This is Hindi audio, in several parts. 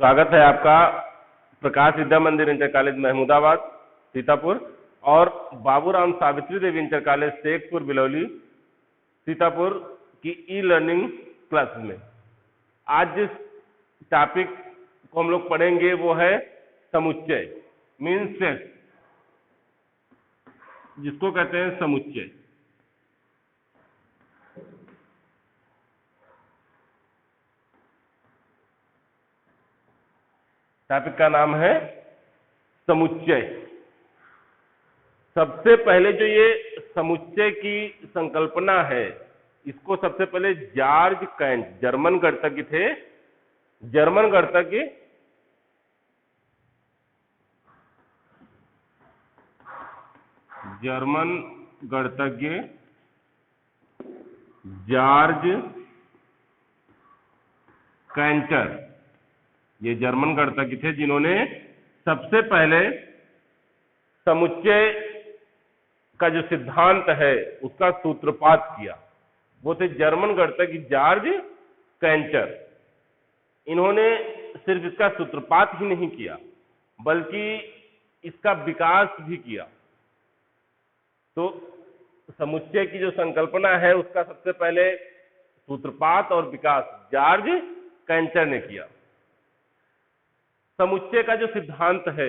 स्वागत है आपका प्रकाश विद्या मंदिर इंटर कॉलेज महमूदाबाद सीतापुर और बाबूराम सावित्री देवी इंटर कॉलेज शेखपुर बिलौली सीतापुर की ई लर्निंग क्लास में। आज जिस टॉपिक को हम लोग पढ़ेंगे वो है समुच्चय, मीन्स सेट, जिसको कहते हैं समुच्चय। टॉपिक का नाम है समुच्चय। सबसे पहले जो ये समुच्चय की संकल्पना है, इसको सबसे पहले जॉर्ज कैंट, जर्मन गणितज्ञ थे, जर्मन गणितज्ञ जॉर्ज कैंटर, ये जर्मन गणितज्ञ थे जिन्होंने सबसे पहले समुच्चय का जो सिद्धांत है उसका सूत्रपात किया। वो थे जर्मन गणितज्ञ जॉर्ज कैंटर। इन्होंने सिर्फ इसका सूत्रपात ही नहीं किया बल्कि इसका विकास भी किया। तो समुच्चय की जो संकल्पना है उसका सबसे पहले सूत्रपात और विकास जॉर्ज कैंटर ने किया। समुच्चय का जो सिद्धांत है,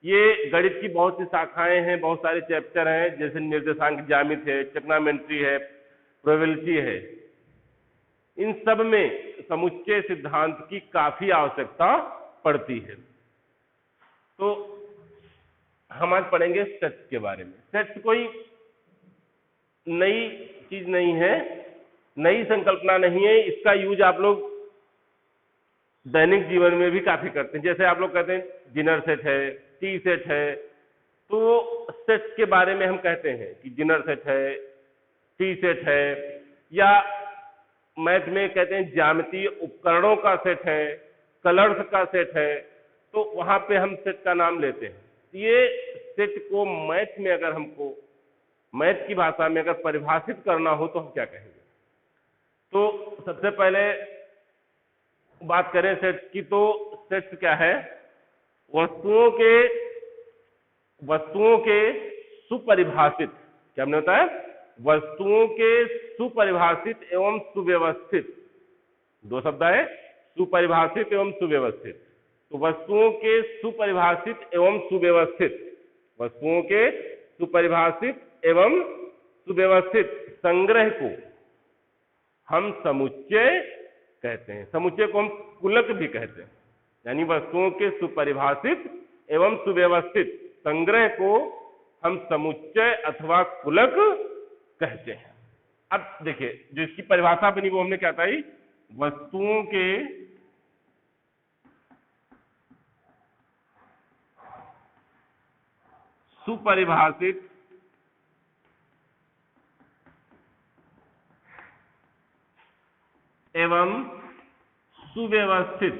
ये गणित की बहुत सी शाखाएं हैं, बहुत सारे चैप्टर हैं, जैसे निर्देशांक ज्यामिति है, ट्रिग्नोमेट्री है, प्रोबेबिलिटी है। इन सब में समुच्चय सिद्धांत की काफी आवश्यकता पड़ती है। तो हम आज पढ़ेंगे सेट्स के बारे में। सेट्स कोई नई चीज नहीं है, नई संकल्पना नहीं है। इसका यूज आप लोग दैनिक जीवन में भी काफी करते हैं। जैसे आप लोग कहते हैं डिनर सेट है, टी सेट है, तो सेट्स के बारे में हम कहते हैं कि डिनर सेट है, टी सेट है, या मैथ में कहते हैं ज्यामितीय उपकरणों का सेट है, कलर्स का सेट है, तो वहां पे हम सेट का नाम लेते हैं। ये सेट को मैथ में अगर हमको मैथ की भाषा में अगर परिभाषित करना हो तो हम क्या कहेंगे? तो सबसे पहले बात करें सेट्स की, तो सेट्स क्या है? वस्तुओं के सुपरिभाषित, क्या हमने बताया? वस्तुओं के सुपरिभाषित एवं सुव्यवस्थित, दो शब्द है, सुपरिभाषित एवं सुव्यवस्थित। तो वस्तुओं के सुपरिभाषित एवं सुव्यवस्थित, वस्तुओं के सुपरिभाषित एवं सुव्यवस्थित संग्रह को हम समुच्चय कहते हैं। समुच्चय को हम कुलक भी कहते हैं, यानी वस्तुओं के सुपरिभाषित एवं सुव्यवस्थित संग्रह को हम समुच्चय अथवा कुलक कहते हैं। अब देखिए, जो इसकी परिभाषा बनी वो हमने क्या बताई? वस्तुओं के सुपरिभाषित एवं सुव्यवस्थित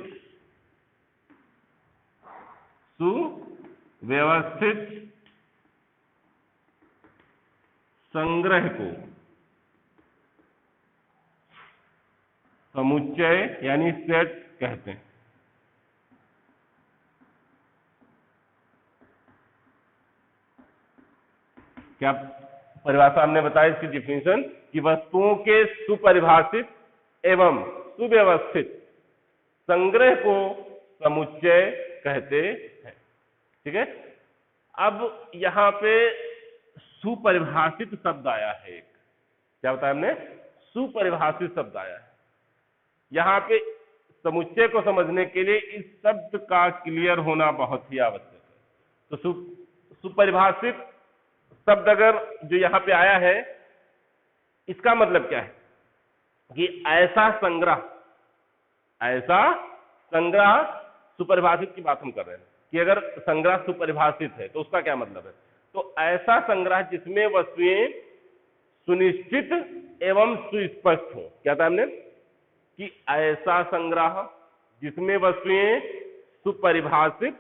संग्रह को समुच्चय यानी सेट कहते हैं। क्या परिभाषा हमने बताया इसकी डिफिनेशन कि वस्तुओं के सुपरिभाषित एवं सुव्यवस्थित संग्रह को समुच्चय कहते हैं। ठीक है। अब यहां पे सुपरिभाषित शब्द आया है एक, क्या बताया हमने? सुपरिभाषित शब्द आया है। यहां पे समुच्चय को समझने के लिए इस शब्द का क्लियर होना बहुत ही आवश्यक है। तो सुपरिभाषित शब्द अगर जो यहां पे आया है, इसका मतलब क्या है कि ऐसा संग्रह सुपरिभाषित की बात हम कर रहे हैं कि अगर संग्रह सुपरिभाषित है तो उसका क्या मतलब है? तो ऐसा संग्रह जिसमें वस्तुएं सुनिश्चित एवं सुस्पष्ट हो। क्या था हमने? कि ऐसा संग्रह जिसमें वस्तुएं सुपरिभाषित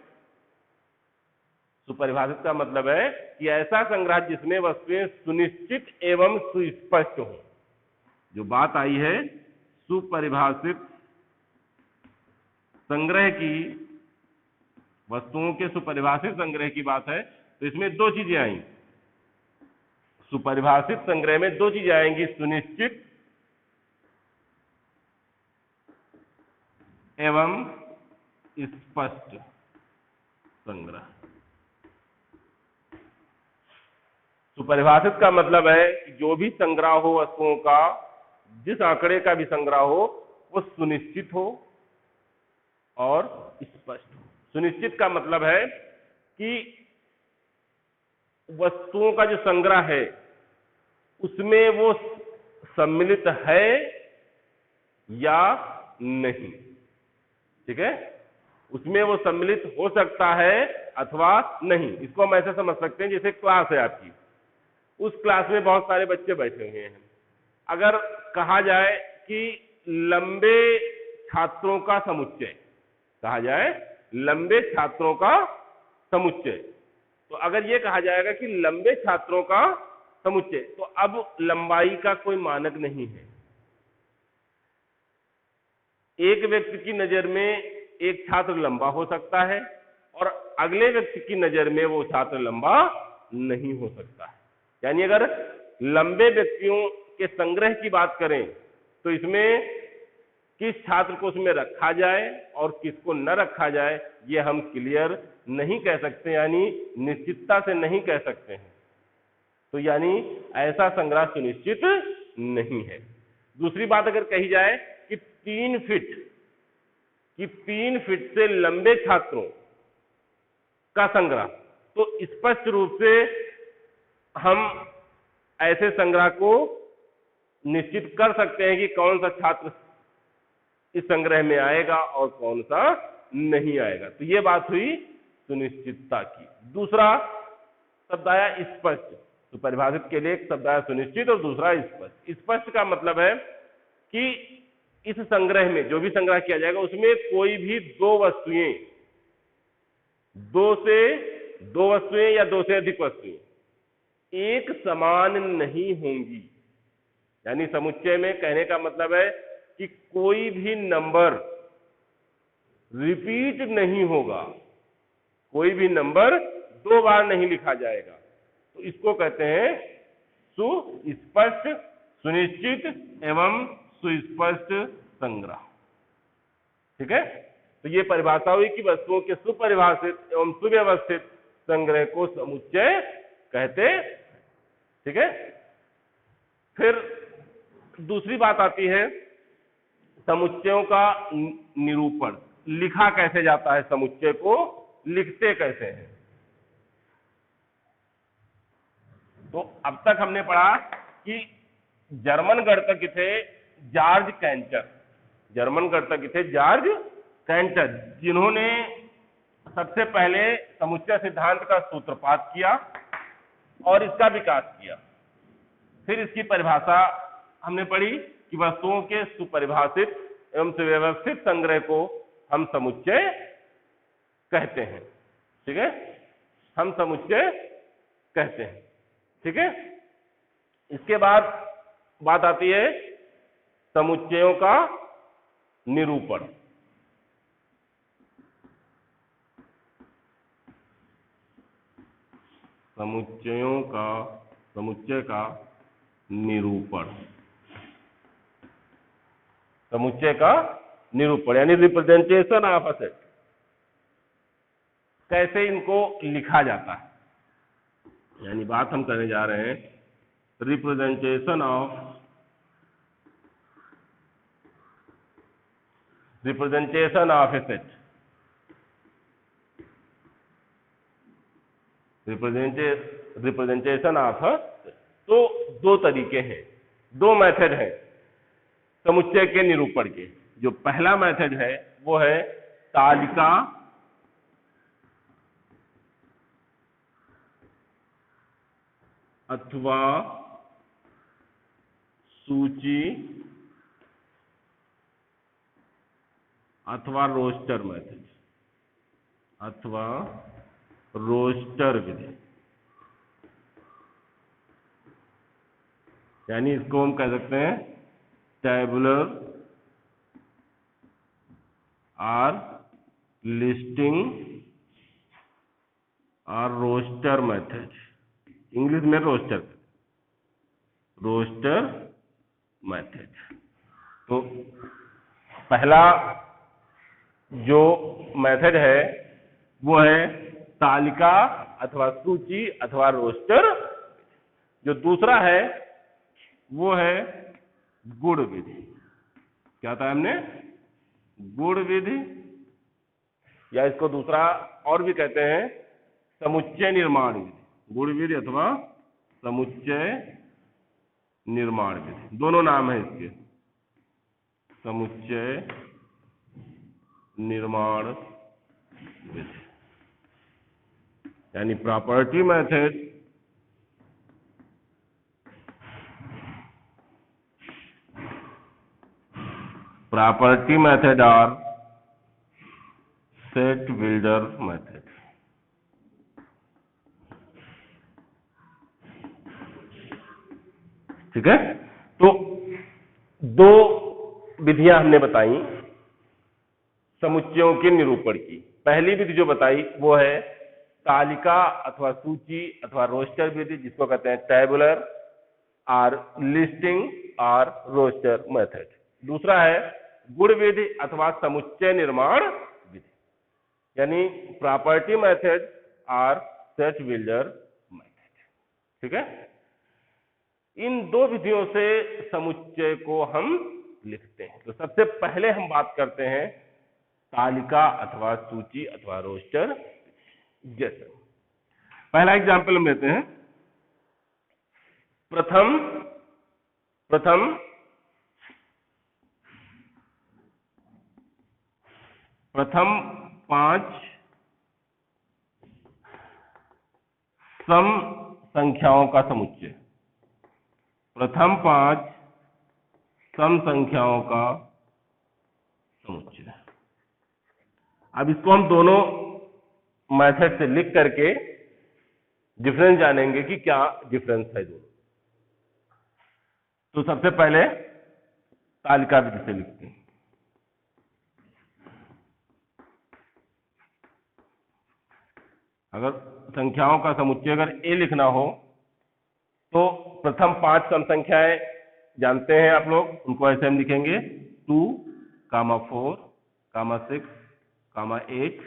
का मतलब है कि ऐसा संग्रह जिसमें वस्तुएं सुनिश्चित एवं सुस्पष्ट हो। जो बात आई है सुपरिभाषित संग्रह की, वस्तुओं के सुपरिभाषित संग्रह की बात है, तो इसमें दो चीजें आएंगी। सुपरिभाषित संग्रह में दो चीजें आएंगी, सुनिश्चित एवं स्पष्ट संग्रह। सुपरिभाषित का मतलब है कि जो भी संग्रह हो वस्तुओं का, जिस आंकड़े का भी संग्रह हो, वो सुनिश्चित हो और स्पष्ट हो। सुनिश्चित का मतलब है कि वस्तुओं का जो संग्रह है उसमें वो सम्मिलित है या नहीं, ठीक है, उसमें वो सम्मिलित हो सकता है अथवा नहीं। इसको हम ऐसे समझ सकते हैं, जैसे क्लास है आपकी, उस क्लास में बहुत सारे बच्चे बैठे हुए हैं। अगर कहा जाए कि लंबे छात्रों का समुच्चय, कहा जाए लंबे छात्रों का समुच्चय, तो अगर ये कहा जाएगा कि लंबे छात्रों का समुच्चय, तो अब लंबाई का कोई मानक नहीं है। एक व्यक्ति की नजर में एक छात्र लंबा हो सकता है और अगले व्यक्ति की नजर में वो छात्र लंबा नहीं हो सकता है। यानी अगर लंबे व्यक्तियों के संग्रह की बात करें तो इसमें किस छात्र को उसमें रखा जाए और किसको न रखा जाए, ये हम क्लियर नहीं कह सकते, यानी निश्चितता से नहीं कह सकते हैं। तो यानी ऐसा संग्रह सुनिश्चित नहीं है। दूसरी बात अगर कही जाए कि 3 फीट से लंबे छात्रों का संग्रह, तो स्पष्ट रूप से हम ऐसे संग्रह को निश्चित कर सकते हैं कि कौन सा छात्र इस संग्रह में आएगा और कौन सा नहीं आएगा। तो ये बात हुई सुनिश्चितता की। दूसरा शब्द आया स्पष्ट। तो परिभाषित के लिए एक शब्द आया सुनिश्चित और दूसरा स्पष्ट। स्पष्ट का मतलब है कि इस संग्रह में जो भी संग्रह किया जाएगा उसमें कोई भी दो वस्तुएं या दो से अधिक वस्तुएं एक समान नहीं होंगी। यानी समुच्चय में कहने का मतलब है कि कोई भी नंबर रिपीट नहीं होगा, कोई भी नंबर दो बार नहीं लिखा जाएगा। तो इसको कहते हैं सुस्पष्ट, सुनिश्चित एवं सुस्पष्ट संग्रह। ठीक है, तो ये परिभाषा हुई कि वस्तुओं के सुपरिभाषित एवं सुव्यवस्थित संग्रह को समुच्चय कहते। ठीक है, फिर दूसरी बात आती है समुच्चयों का निरूपण। लिखा कैसे जाता है, समुच्चय को लिखते कैसे हैं। तो अब तक हमने पढ़ा कि जर्मन गणितज्ञ थे जॉर्ज कैंटर, जर्मन गणितज्ञ थे जॉर्ज कैंटर, जिन्होंने सबसे पहले समुच्चय सिद्धांत का सूत्रपात किया और इसका विकास किया। फिर इसकी परिभाषा हमने पढ़ी कि वस्तुओं के सुपरिभाषित एवं सुव्यवस्थित संग्रह को हम समुच्चय कहते हैं। ठीक है, हम समुच्चय कहते हैं। ठीक है, इसके बाद बात आती है समुच्चयों का निरूपण। समुच्चय का निरूपण, समुच्चय का निरूपण यानी रिप्रेजेंटेशन ऑफ अ सेट। कैसे इनको लिखा जाता है, यानी बात हम करने जा रहे हैं representation of A set. Representation of, तो दो तरीके हैं, दो मेथड हैं समुच्चय के निरूपण के। जो पहला मेथड है वो है तालिका अथवा सूची अथवा रोस्टर मेथड, अथवा रोस्टर विधि। यानी इसको हम कह सकते हैं टैबुलर और लिस्टिंग और रोस्टर मेथड, इंग्लिश में रोस्टर मेथड। तो पहला जो मेथड है वो है तालिका अथवा सूची अथवा रोस्टर। जो दूसरा है वो है गुण विधि। क्या था हमने? गुण विधि, या इसको दूसरा और भी कहते हैं समुच्चय निर्माण विधि। गुण विधि अथवा समुच्चय निर्माण विधि, दोनों नाम है इसके। समुच्चय निर्माण विधि यानी प्रॉपर्टी मेथड, प्रॉपर्टी मेथड और सेट बिल्डर मेथड। ठीक है, तो दो विधियां हमने बताई समुच्चयों के निरूपण की। पहली विधि जो बताई वो है तालिका अथवा सूची अथवा रोस्टर विधि, जिसको कहते हैं टेबुलर और लिस्टिंग और रोस्टर मेथड। दूसरा है गुण विधि अथवा समुच्चय निर्माण विधि, यानी प्रॉपर्टी मेथड और सेट बिल्डर मेथड। ठीक है, इन दो विधियों से समुच्चय को हम लिखते हैं। तो सबसे पहले हम बात करते हैं तालिका अथवा सूची अथवा रोस्टर। जैसे पहला एग्जाम्पल हम लेते हैं, प्रथम 5 सम संख्याओं का समुच्चय। प्रथम 5 सम संख्याओं का समुच्चय। अब इसको हम दोनों मेथड से लिख करके डिफरेंस जानेंगे कि क्या डिफरेंस है दोनों। तो सबसे पहले तालिका विधि से लिखते हैं। अगर संख्याओं का समुच्चय अगर ए लिखना हो तो प्रथम 5 सम संख्याएं जानते हैं आप लोग, उनको ऐसे हम लिखेंगे 2, 4, 6, 8,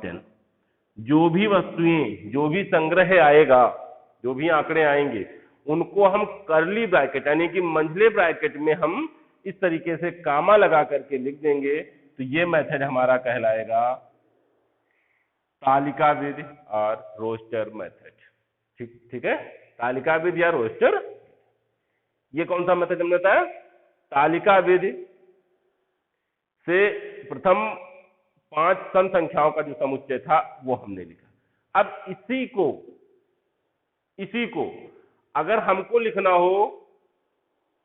10। जो भी वस्तुएं, जो भी संग्रह आएगा, जो भी आंकड़े आएंगे, उनको हम कर्ली ब्रैकेट यानी कि मंझले ब्रैकेट में हम इस तरीके से कामा लगा करके लिख देंगे। तो ये मेथड हमारा कहलाएगा तालिका विधि और रोस्टर मेथड। ठीक है, तालिका विधि या रोस्टर। ये कौन सा मेथड हमने बताया? तालिका विधि से प्रथम 5 सम संख्याओं का जो समुच्चय था वो हमने लिखा। अब इसी को अगर हमको लिखना हो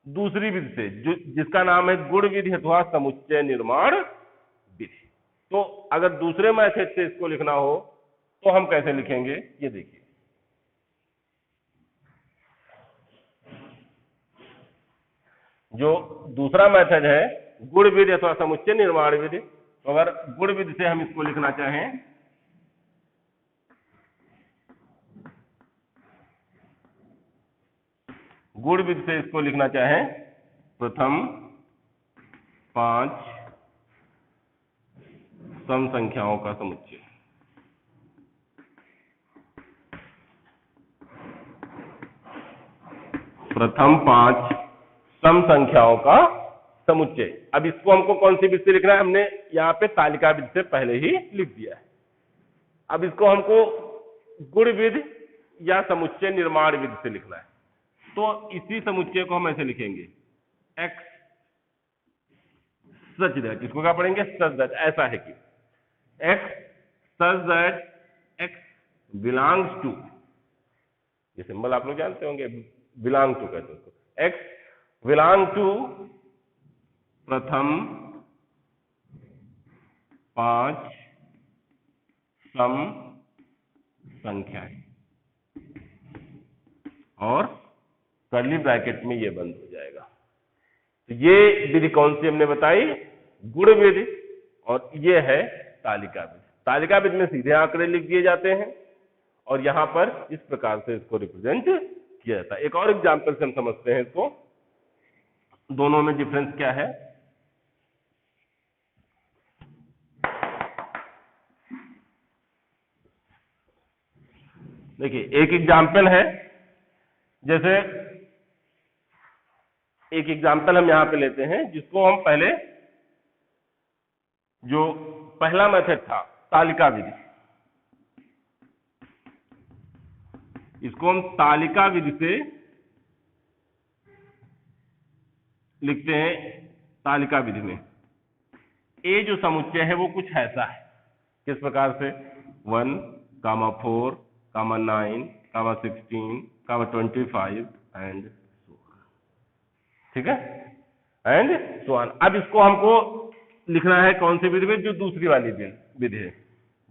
दूसरी विधि से, जिसका नाम है गुण विधि अथवा समुच्चय निर्माण विधि, तो अगर दूसरे मेथड से इसको लिखना हो तो हम कैसे लिखेंगे ये देखिए। जो दूसरा मेथड है गुण विधि अथवा समुच्चय निर्माण विधि, तो अगर गुण विधि से हम इसको लिखना चाहें गुण विधि से इसको लिखना चाहें प्रथम 5 सम संख्याओं का समुच्चय। प्रथम 5 सम संख्याओं का समुच्चय। अब इसको हमको कौन सी विधि से लिखना है? हमने यहाँ पे तालिका विधि से पहले ही लिख दिया है। अब इसको हमको गुण विधि या समुच्चय निर्माण विधि से लिखना है। तो इसी समुच्चय को हम ऐसे लिखेंगे x सच दैट, इसको क्या पढ़ेंगे? Such that. ऐसा है कि x such that x belongs to, ये सिंबल आप लोग जानते होंगे, बिलोंग टू कहते हैं उसको। x बिलोंग टू प्रथम 5 सम संख्याएं, और कर्ली ब्रैकेट में ये बंद हो जाएगा। तो ये विधि कौन सी हमने बताई? गुण विधि, और ये है तालिका विधि। तालिका विधि में सीधे आंकड़े लिख दिए जाते हैं और यहां पर इस प्रकार से इसको रिप्रेजेंट किया जाता है। एक और एग्जांपल से हम समझते हैं इसको, दोनों में डिफरेंस क्या है। देखिए एक एग्जांपल है, जैसे एक एग्जांपल हम यहां पे लेते हैं जिसको हम पहले, जो पहला मेथड था तालिका विधि, इसको हम तालिका विधि से लिखते हैं। तालिका विधि में ए जो समुच्चय है वो कुछ ऐसा है, किस प्रकार से 1, 4, 9, 16, 25 एंड ठीक है, एंड सो ऑन। अब इसको हमको लिखना है कौन सी विधि में, जो दूसरी वाली विधि है,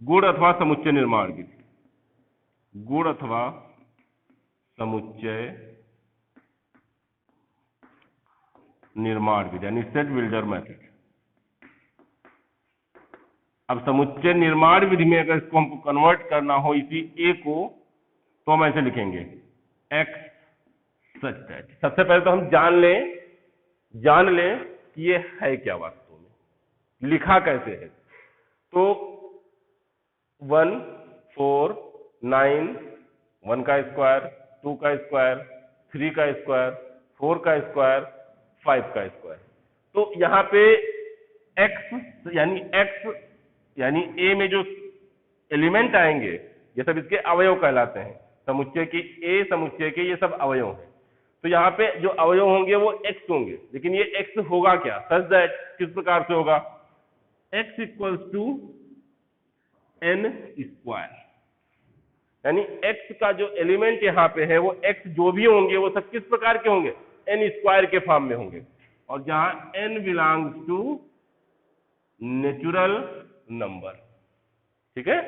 गुण अथवा समुच्चय निर्माण विधि। गुण अथवा समुच्चय निर्माण विधि यानी सेट बिल्डर मेथड। अब समुच्चय निर्माण विधि में अगर इसको हमको कन्वर्ट करना हो इसी ए को, तो हम ऐसे लिखेंगे एक्स सच दैट। सबसे पहले तो हम जान लें कि ये है क्या वास्तव में, लिखा कैसे है। तो 1, 4, 9, 1 का स्क्वायर, 2 का स्क्वायर, 3 का स्क्वायर, 4 का स्क्वायर, 5 का स्क्वायर। तो यहाँ पे x यानी a में जो एलिमेंट आएंगे ये सब इसके अवयव कहलाते हैं। समुच्चय की ए समुच्चय के ये सब अवयव हैं। तो यहाँ पे जो अवयव होंगे वो x होंगे, लेकिन ये x होगा क्या, सच दैट किस प्रकार से होगा, x equals to n square. यानी x का जो एलिमेंट यहाँ पे है वो x जो भी होंगे वो सब किस प्रकार के होंगे, n स्क्वायर के फॉर्म में होंगे। और जहां n belongs to natural number, ठीक है,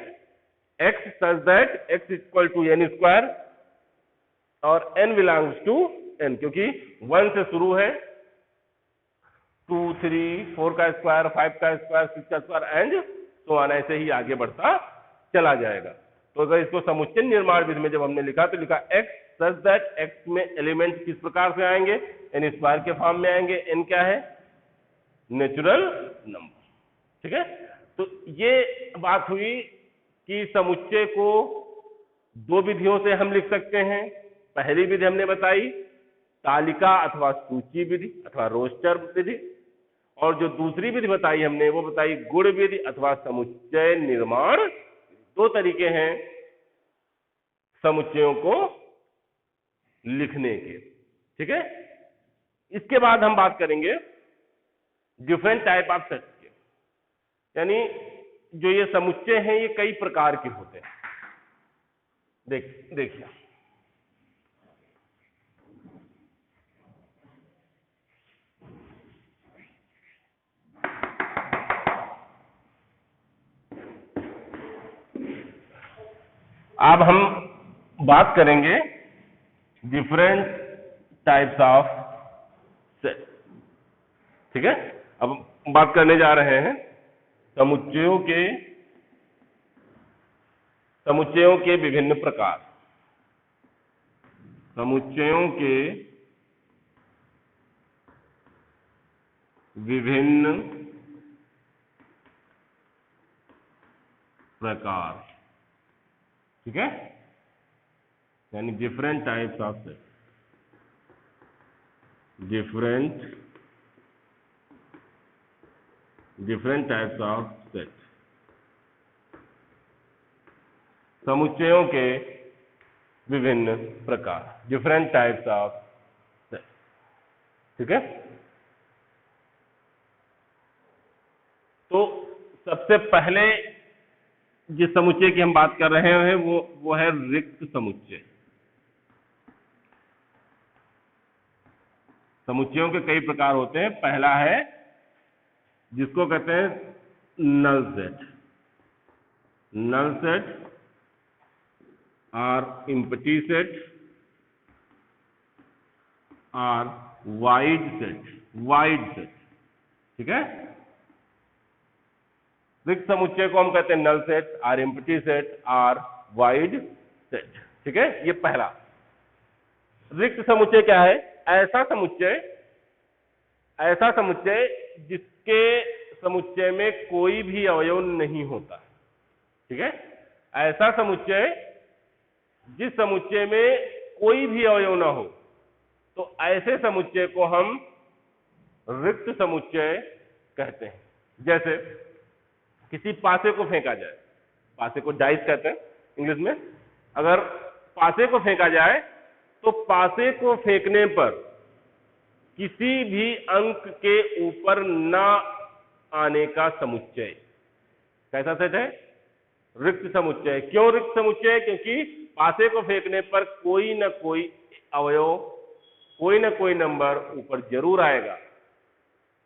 x such that x equal to n square और n बिलोंग्स टू n, क्योंकि 1 से शुरू है, 2, 3, 4 का स्क्वायर, 5 का स्क्वायर, 6 का स्क्वायर एंड सो ऑन, ऐसे ही आगे बढ़ता चला जाएगा। तो अगर इसको समुच्चय निर्माण विधि में जब हमने लिखा तो लिखा x सच दैट x में एलिमेंट किस प्रकार से आएंगे, n स्क्वायर के फॉर्म में आएंगे। n क्या है, नेचुरल नंबर, ठीक है। तो ये बात हुई कि समुच्चय को दो विधियों से हम लिख सकते हैं। पहली विधि हमने बताई तालिका अथवा सूची विधि अथवा रोस्टर विधि, और जो दूसरी विधि बताई हमने वो बताई गुण विधि अथवा समुच्चय निर्माण। दो तरीके हैं समुच्चयों को लिखने के, ठीक है। इसके बाद हम बात करेंगे डिफरेंट टाइप ऑफ सेट के, यानी जो ये समुच्चय हैं ये कई प्रकार के होते हैं। देखिए अब हम बात करेंगे डिफरेंट टाइप्स ऑफ सेट, ठीक है। अब बात करने जा रहे हैं समुच्चयों के विभिन्न प्रकार। समुच्चयों के विभिन्न प्रकार, ठीक है, यानी different types of set, different types of set. समुच्चयों के विभिन्न प्रकार, डिफरेंट टाइप्स ऑफ सेट, ठीक है। तो सबसे पहले जिस समुच्चय की हम बात कर रहे हैं वो है रिक्त समुच्चय। समुच्चयों के कई प्रकार होते हैं। पहला है जिसको कहते हैं नल सेट। नल सेट और एम्प्टी सेट और वाइड सेट, ठीक है। रिक्त समुच्चय को हम कहते हैं null set, or empty set, or void set. ठीक है, ये पहला। रिक्त समुच्चय क्या है? ऐसा समुच्चय जिसके समुच्चय में कोई भी अवयव नहीं होता। ठीक है, ऐसा समुच्चय जिस समुच्चय में कोई भी अवयव ना हो, तो ऐसे समुच्चय को हम रिक्त समुच्चय कहते हैं। जैसे किसी पासे को फेंका जाए, पासे को डाइस कहते हैं इंग्लिश में। अगर पासे को फेंका जाए तो पासे को फेंकने पर किसी भी अंक के ऊपर ना आने का समुच्चय कैसा सेट है? रिक्त समुच्चय। क्यों रिक्त समुच्चय? क्योंकि पासे को फेंकने पर कोई ना कोई अवयव, कोई ना कोई नंबर ऊपर जरूर आएगा,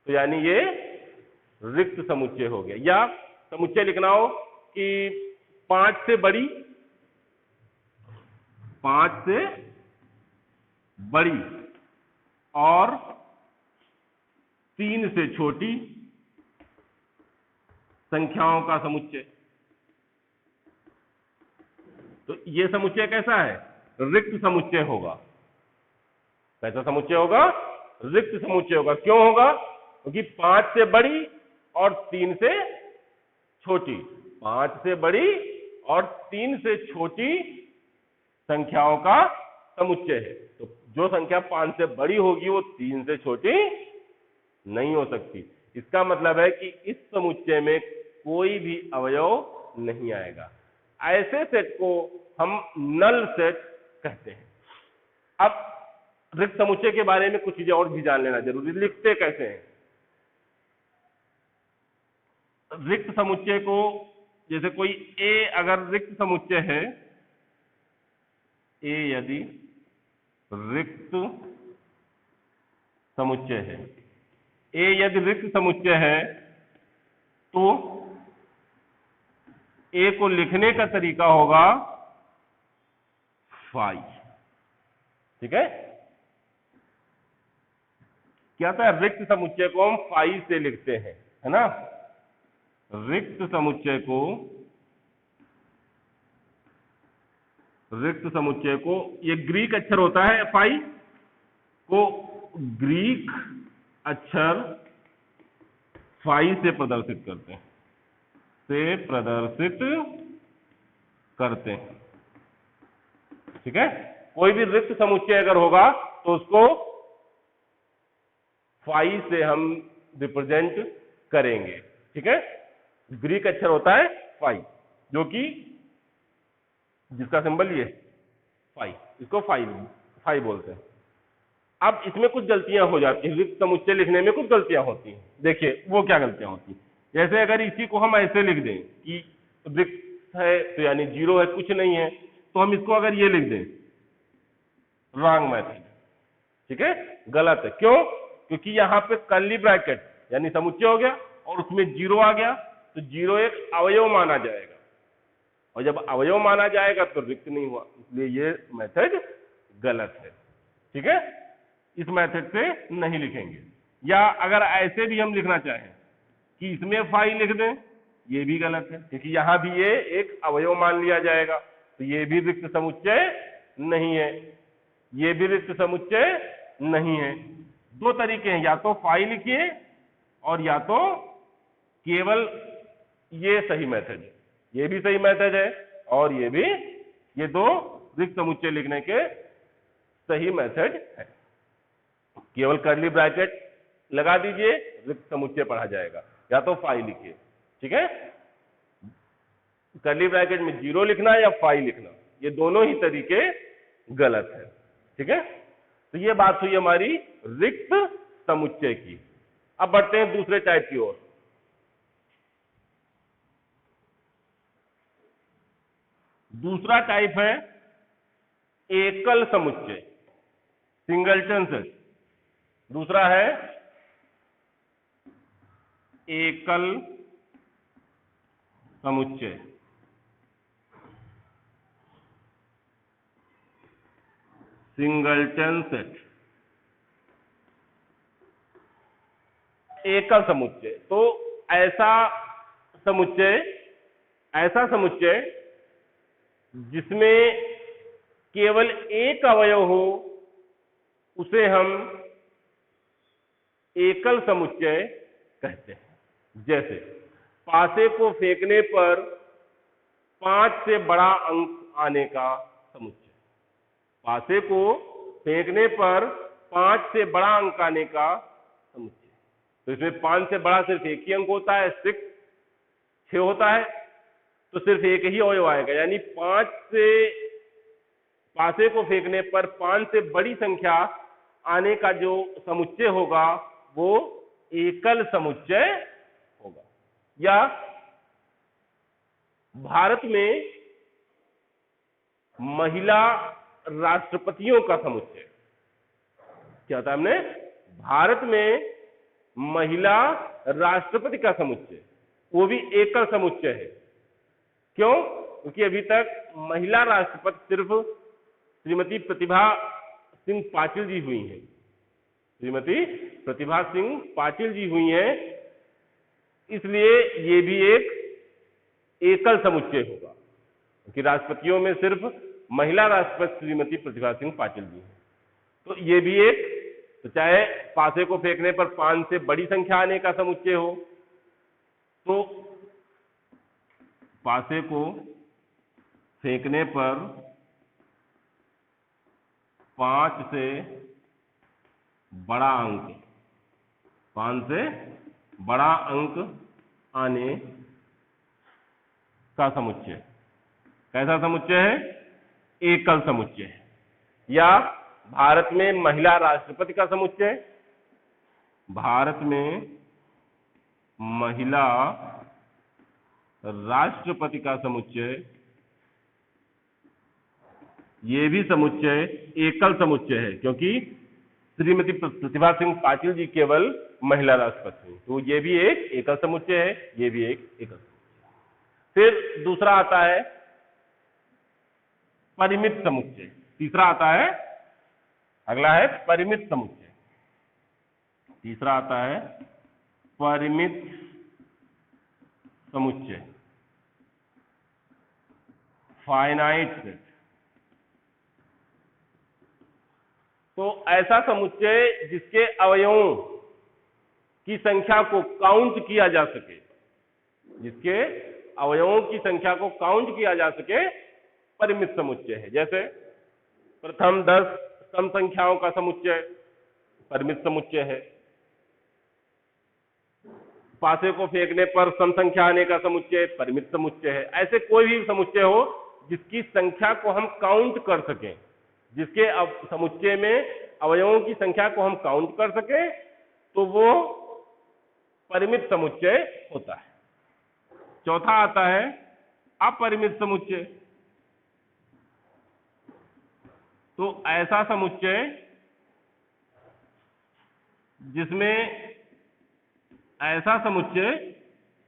तो यानी ये रिक्त समुच्चय हो गया। या समुच्चय लिखना हो कि 5 से बड़ी और 3 से छोटी संख्याओं का समुच्चय, तो ये समुच्चय कैसा है? रिक्त समुच्चय होगा। कैसा समुच्चय होगा? रिक्त समुच्चय होगा। क्यों होगा? क्योंकि 5 से बड़ी और 3 से छोटी, 5 से बड़ी और 3 से छोटी संख्याओं का समुच्चय है। तो जो संख्या 5 से बड़ी होगी वो 3 से छोटी नहीं हो सकती। इसका मतलब है कि इस समुच्चय में कोई भी अवयव नहीं आएगा। ऐसे सेट को हम नल सेट कहते हैं। अब रिक्त समुच्चय के बारे में कुछ चीजें और भी जान लेना जरूरी। लिखते कैसे हैं? रिक्त समुच्चय को, जैसे कोई ए अगर रिक्त समुच्चय है, ए यदि रिक्त समुच्चय है, ए यदि रिक्त समुच्चय है, तो ए को लिखने का तरीका होगा फाई। ठीक है, क्या था? रिक्त समुच्चय को हम फाई से लिखते हैं, है ना? रिक्त समुच्चय को ये ग्रीक अक्षर होता है फाई को ग्रीक अक्षर फाई से प्रदर्शित करते हैं। ठीक है, कोई भी रिक्त समुच्चय अगर होगा तो उसको फाई से हम रिप्रेजेंट करेंगे। ठीक है, ग्रीक अक्षर होता है फाई, जो कि जिसका सिंबल ये फाई, इसको फाई बोलते हैं। अब इसमें कुछ गलतियां हो जाती हैं, रिक्त समुच्चय लिखने में कुछ गलतियां होती हैं। देखिए वो क्या गलतियां होती हैं। जैसे अगर इसी को हम ऐसे लिख दें कि रिक्त है तो यानी 0 है, कुछ नहीं है, तो हम इसको अगर ये लिख दें, रॉन्ग मेथड। ठीक है, गलत है। क्यों? क्योंकि यहां पे कर्ली ब्रैकेट यानी समुच्चय हो गया और उसमें 0 आ गया, तो 0 एक अवयव माना जाएगा, और जब अवयव माना जाएगा तो रिक्त नहीं हुआ, इसलिए ये मेथड गलत है। ठीक है, इस मेथड से नहीं लिखेंगे। या अगर ऐसे भी हम लिखना चाहें कि इसमें फाई लिख दें, ये भी गलत है, क्योंकि यहां भी ये एक अवयव मान लिया जाएगा, तो ये भी रिक्त समुच्चय नहीं है, ये भी रिक्त समुच्चय नहीं है। दो तरीके हैं, या तो फाई लिखिए और या तो केवल ये सही मेथड है, ये भी सही मेथड है और ये भी, ये दो रिक्त समुच्चय लिखने के सही मेथड है। केवल कर्ली ब्रैकेट लगा दीजिए, रिक्त समुच्चय पढ़ा जाएगा, या तो फाई लिखिए। ठीक है, कर्ली ब्रैकेट में 0 लिखना या फाई लिखना, ये दोनों ही तरीके गलत है। ठीक है, तो ये बात हुई हमारी रिक्त समुच्चय की। अब बढ़ते हैं दूसरे टाइप की ओर। दूसरा टाइप है एकल समुच्चय, सिंगलटन सेट। दूसरा है एकल समुच्चय। सिंगलटन सेट, एकल समुच्चय। तो ऐसा समुच्चय ऐसा समुच्चय जिसमें केवल एक अवयव हो उसे हम एकल समुच्चय कहते हैं। जैसे पासे को फेंकने पर 5 से बड़ा अंक आने का समुच्चय। पासे को फेंकने पर 5 से बड़ा अंक आने का समुच्चय। तो इसमें 5 से बड़ा सिर्फ एक ही अंक होता है, 6 होता है, तो सिर्फ एक ही अवयव आएगा। यानी 5 से पासे को फेंकने पर 5 से बड़ी संख्या आने का जो समुच्चय होगा वो एकल समुच्चय होगा। या भारत में महिला राष्ट्रपतियों का समुच्चय, क्या था हमने, भारत में महिला राष्ट्रपति का समुच्चय, वो भी एकल समुच्चय है। क्यों? क्योंकि अभी तक महिला राष्ट्रपति सिर्फ श्रीमती प्रतिभा सिंह पाटिल जी हुई हैं। श्रीमती प्रतिभा सिंह पाटिल जी हुई हैं, इसलिए ये भी एक एकल समुच्चय होगा, क्योंकि राष्ट्रपतियों में सिर्फ महिला राष्ट्रपति श्रीमती प्रतिभा सिंह पाटिल जी हैं। तो ये भी एक, तो चाहे पासे को फेंकने पर 5 से बड़ी संख्या आने का समुच्चय हो, तो पासे को फेंकने पर 5 से बड़ा अंक, 5 से बड़ा अंक आने का समुच्चय कैसा समुच्चय है? एकल समुच्चय है। या भारत में महिला राष्ट्रपति का समुच्चय, भारत में महिला राष्ट्रपति का समुच्चय, ये भी समुच्चय एकल समुच्चय है, क्योंकि श्रीमती प्रतिभा सिंह पाटिल जी केवल महिला राष्ट्रपति हैं, तो ये भी एक एकल समुच्चय है, ये भी एक एकल समुच्चय। फिर दूसरा आता है परिमित समुच्चय। तीसरा आता है, अगला है परिमित समुच्चय। तीसरा आता है परिमित समुच्चय, फाइनाइट सेट। तो ऐसा समुच्चय जिसके अवयवों की संख्या को काउंट किया जा सके, जिसके अवयवों की संख्या को काउंट किया जा सके, परिमित समुच्चय है। जैसे प्रथम 10 सम संख्याओं का समुच्चय परिमित समुच्चय है। पासे को फेंकने पर सम संख्या आने का समुच्चय परिमित समुच्चय है। ऐसे कोई भी समुच्चय हो जिसकी संख्या को हम काउंट कर सकें, जिसके समुच्चय में अवयवों की संख्या को हम काउंट कर सकें, तो वो परिमित समुच्चय होता है। चौथा आता है अपरिमित समुच्चय। तो ऐसा समुच्चय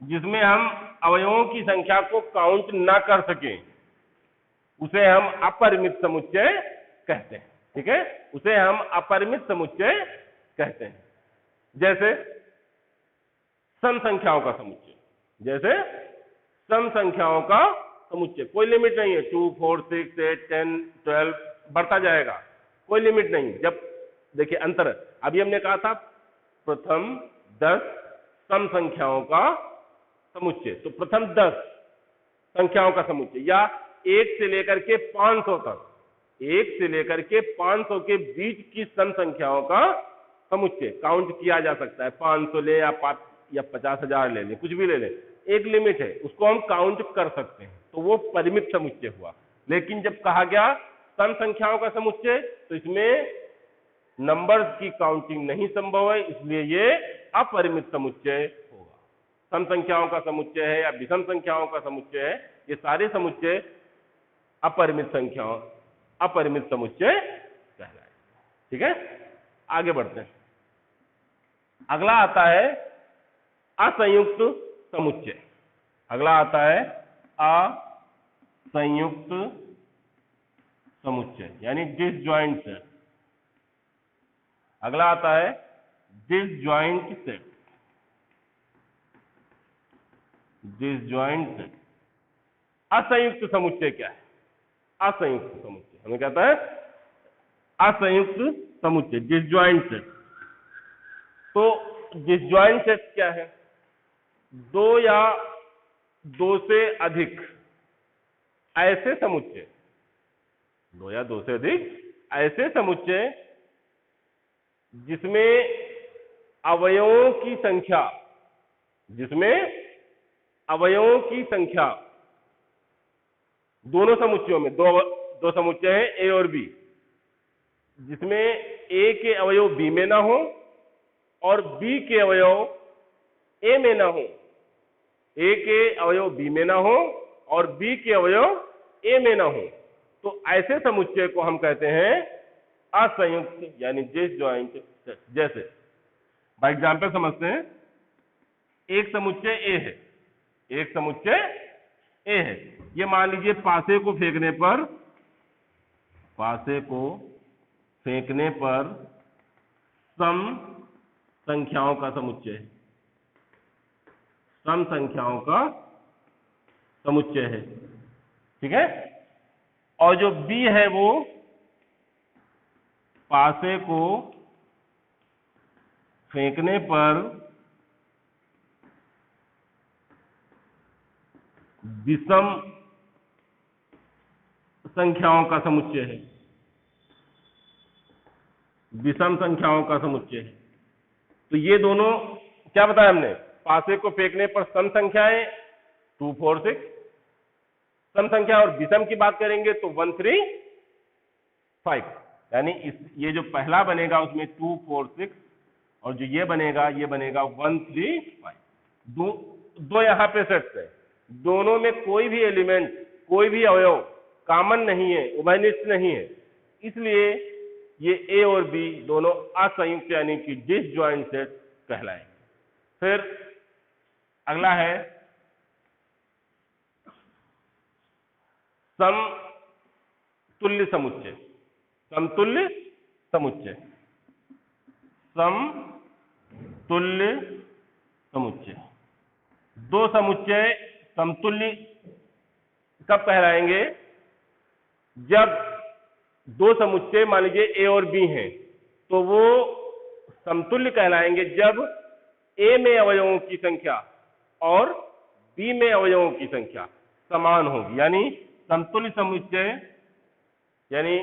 जिसमें हम अवयवों की संख्या को काउंट ना कर सकें, उसे हम अपरिमित समुच्चय कहते हैं। ठीक है, उसे हम अपरिमित समुच्चय कहते हैं। जैसे सम संख्याओं का समुच्चय, जैसे सम संख्याओं का समुच्चय, कोई लिमिट नहीं है, 2, 4, 6, 8, 10, 12 बढ़ता जाएगा, कोई लिमिट नहीं। जब देखिए अंतर, अभी हमने कहा था प्रथम 10 सम संख्याओं का समुच्चय, तो प्रथम 10 संख्याओं का समुच्चय, या 1 से लेकर के 500 तक, 1 से लेकर के 500 के बीच की सम संख्याओं का समुच्चय काउंट किया जा सकता है। 500 ले या 50,000 ले लें, कुछ भी ले लें, एक लिमिट है, उसको हम काउंट कर सकते हैं, तो वो परिमित समुच्चय हुआ। लेकिन जब कहा गया सम संख्याओं का समुच्चय, तो इसमें नंबर्स की काउंटिंग नहीं संभव है, इसलिए ये अपरिमित समुच्चय होगा। सम संख्याओं का समुच्चय है या विषम संख्याओं का समुच्चय है, ये सारे समुच्चय अपरिमित समुच्चय कहलाए। ठीक है, आगे बढ़ते हैं। अगला आता है असंयुक्त समुच्चय। अगला आता है असंयुक्त समुच्चय, यानी डिसजॉइंट सेट। अगला आता है डिसजॉइंट सेट। Disjoint set. असंयुक्त समुच्चय क्या है? असंयुक्त समुच्चय हमें कहता है असंयुक्त समुच्चय, डिसजॉइंट सेट। तो डिसजॉइंट सेट क्या है? दो या दो से अधिक ऐसे समुच्चय, दो या दो से अधिक ऐसे समुच्चय जिसमें अवयवों की संख्या, जिसमें अवयवों की संख्या दोनों समुच्चयों में, दो समुच्चय हैं ए और बी, जिसमें ए के अवयव बी में ना हो और बी के अवयव ए में ना हो, ए के अवयव बी में ना हो और बी के अवयव ए में ना हो, तो ऐसे समुच्चय को हम कहते हैं असंयुक्त यानी डिसजॉइंट सेट। जैसे बाय एग्जांपल समझते हैं, एक समुच्चय ए है, एक समुच्चय ए है, ये मान लीजिए पासे को फेंकने पर, पासे को फेंकने पर सम संख्याओं का समुच्चय है, सम संख्याओं का समुच्चय है, ठीक है। और जो बी है वो पासे को फेंकने पर विषम संख्याओं का समुच्चय है, विषम संख्याओं का समुच्चय है। तो ये दोनों क्या बताया हमने? पासे को फेंकने पर सम संख्याएं 2, 4, 6, सम संख्या, और विषम की बात करेंगे तो 1, 3, 5, यानी ये जो पहला बनेगा उसमें 2, 4, 6 और जो ये बनेगा 1, 3, 5। दो यहां पे सेट्स है, दोनों में कोई भी एलिमेंट, कोई भी अवयव कॉमन नहीं है, उभयनिष्ठ नहीं है, इसलिए ये ए और बी दोनों असंयुक्त यानी कि डिसजॉइंट सेट कहलाएंगे। फिर अगला है समतुल्य समुच्चय। समतुल्य समुच्चय, समतुल्य समुच्चय। दो समुच्चय समतुल्य कब कहलाएंगे? जब दो समुच्चय मान लीजिए ए और बी हैं, तो वो समतुल्य कहलाएंगे जब ए में अवयवों की संख्या और बी में अवयवों की संख्या समान होगी। यानी समतुल्य समुच्चय यानी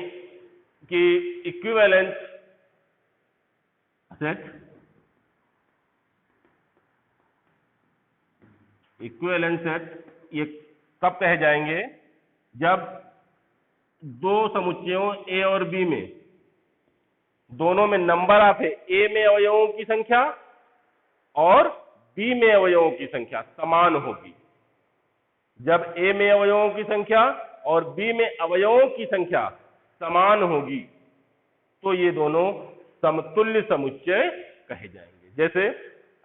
कि इक्विवेलेंट सेट, इक्विवेलेंट सेट ये कब कहे जाएंगे? जब दो समुच्चयों ए और बी में, दोनों में नंबर ऑफ है, ए में अवयवों की संख्या और बी में अवयवों की संख्या समान होगी। जब ए में अवयवों की संख्या और बी में अवयवों की संख्या समान होगी तो ये दोनों समतुल्य समुच्चय कहे जाएंगे। जैसे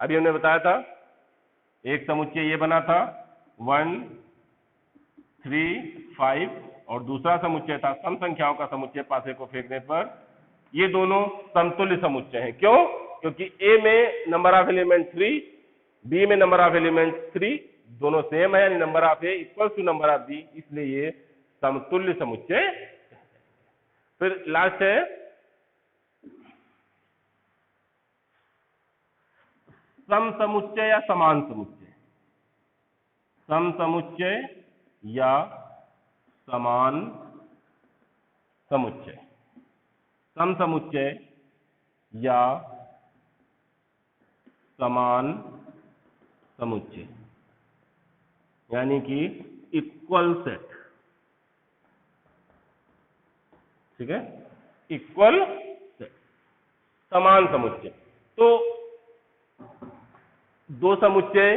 अभी हमने बताया था, एक समुच्चय ये बना था 1, 3, 5 और दूसरा समुच्चय था सम संख्याओं का समुच्चय पासे को फेंकने पर। ये दोनों समतुल्य समुच्चय हैं। क्यों? क्योंकि ए में नंबर ऑफ एलिमेंट 3, बी में नंबर ऑफ एलिमेंट 3, दोनों सेम है यानी number of A equal to number of B, इसलिए ये समतुल्य समुच्चय। फिर लास्ट है सम समुच्चय या समान समुच्चय। सम समुच्चय या समान समुच्चय। सम समुच्चय या समान समुच्चय यानी कि इक्वल सेट, ठीक है, इक्वल सेट, समान समुच्चय। तो दो समुच्चय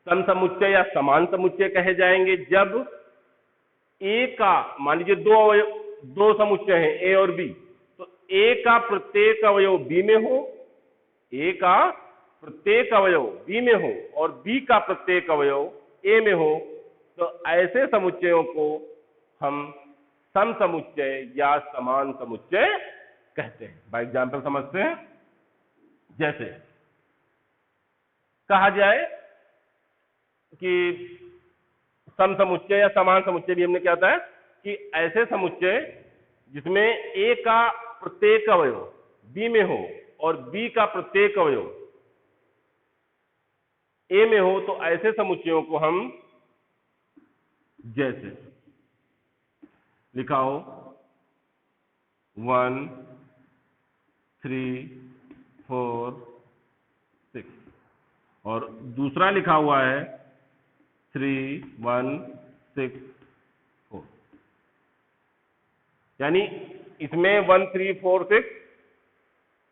सम समुच्चय या समान समुच्चय कहे जाएंगे जब ए का, मान लीजिए दो समुच्चय हैं ए और बी, तो ए का प्रत्येक अवयव बी में हो, ए का प्रत्येक अवयव बी में हो और बी का प्रत्येक अवयव ए में हो, तो ऐसे समुच्चयों को हम सम समुच्चय या समान समुच्चय कहते हैं। बाय एग्जांपल समझते हैं। जैसे कहा जाए कि सम समुच्चय या समान समुच्चय भी हमने क्या था कि ऐसे समुच्चय जिसमें ए का प्रत्येक अवयव बी में हो और बी का प्रत्येक अवयव ए में हो, तो ऐसे समुच्चयों को हम जैसे लिखा हो 1 3 4 6 और दूसरा लिखा हुआ है 3 1 6 4, यानी इसमें 1 3 4 6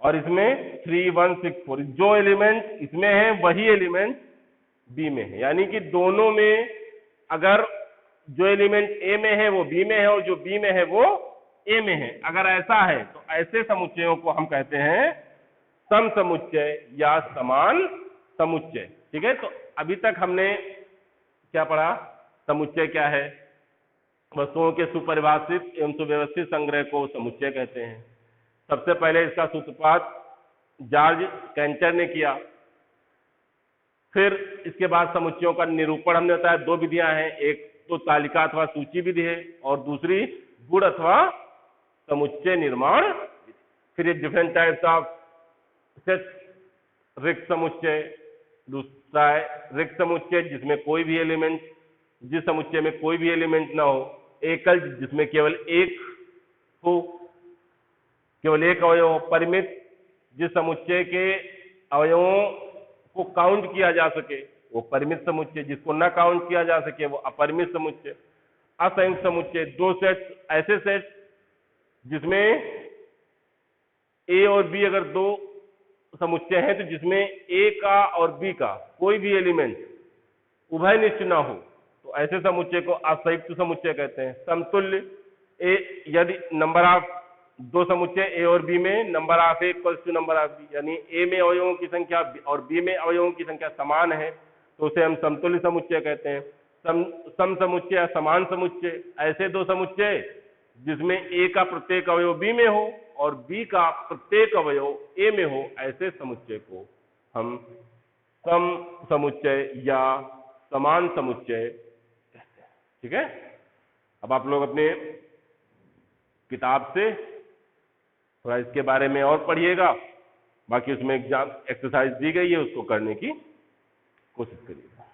और इसमें 3 1 6 4, जो एलिमेंट इसमें है वही एलिमेंट बी में है, यानी कि दोनों में अगर जो एलिमेंट ए में है वो बी में है और जो बी में है वो ए में है, अगर ऐसा है तो ऐसे समुच्चयों को हम कहते हैं सम समुच्चय या समान समुच्चय। ठीक है, तो अभी तक हमने क्या पढ़ा? समुच्चय क्या है? वस्तुओं के सुपरिभाषित एवं सुव्यवस्थित संग्रह को समुच्चय कहते हैं। सबसे पहले इसका सूत्रपात जॉर्ज कैंटर ने किया। फिर इसके बाद समुच्चयों का निरूपण हमने बताया, दो विधियां हैं, एक तो तालिका अथवा सूची विधि है और दूसरी गुण अथवा समुच्चय निर्माण। फिर ये डिफरेंट टाइप्स ऑफ सेट, रिक्त समुच्चय, दूसरा है रिक्त समुच्चय जिसमें कोई भी एलिमेंट, जिस समुच्चय में कोई भी एलिमेंट ना हो, एकल जिसमें केवल एक हो, केवल एक अवयव हो, परिमित जिस समुच्चय के अवयवों को काउंट किया जा सके वो परिमित समुच्चय, जिसको ना काउंट किया जा सके वो अपरिमित समुच्चय। असंयुक्त समुच्चय, दो सेट, ऐसे सेट जिसमें ए और बी अगर दो समुच्चय हैं तो जिसमें ए का और बी का कोई भी एलिमेंट उभयनिष्ठ ना हो, तो ऐसे समुच्चय को असंयुक्त समुच्चय कहते हैं। समतुल्य, ए यदि नंबर ऑफ दो समुच्चय ए और बी में number of A equals to number of B, यानी ए में अवयवों की संख्या और बी में अवयवों की संख्या समान है तो उसे हम समतुल्य समुच्चय कहते हैं। सम समुच्चय या समान समुच्चय, ऐसे दो समुच्चय जिसमें ए का प्रत्येक अवयव बी में हो और बी का प्रत्येक अवयव ए में हो, ऐसे समुच्चय को हम सम समुच्चय या समान समुच्चय कहते हैं। ठीक है, अब आप लोग अपने किताब से थोड़ा इसके बारे में और पढ़िएगा, बाकी उसमें एग्जाम एक्सरसाइज दी गई है उसको करने की कोशिश करिएगा।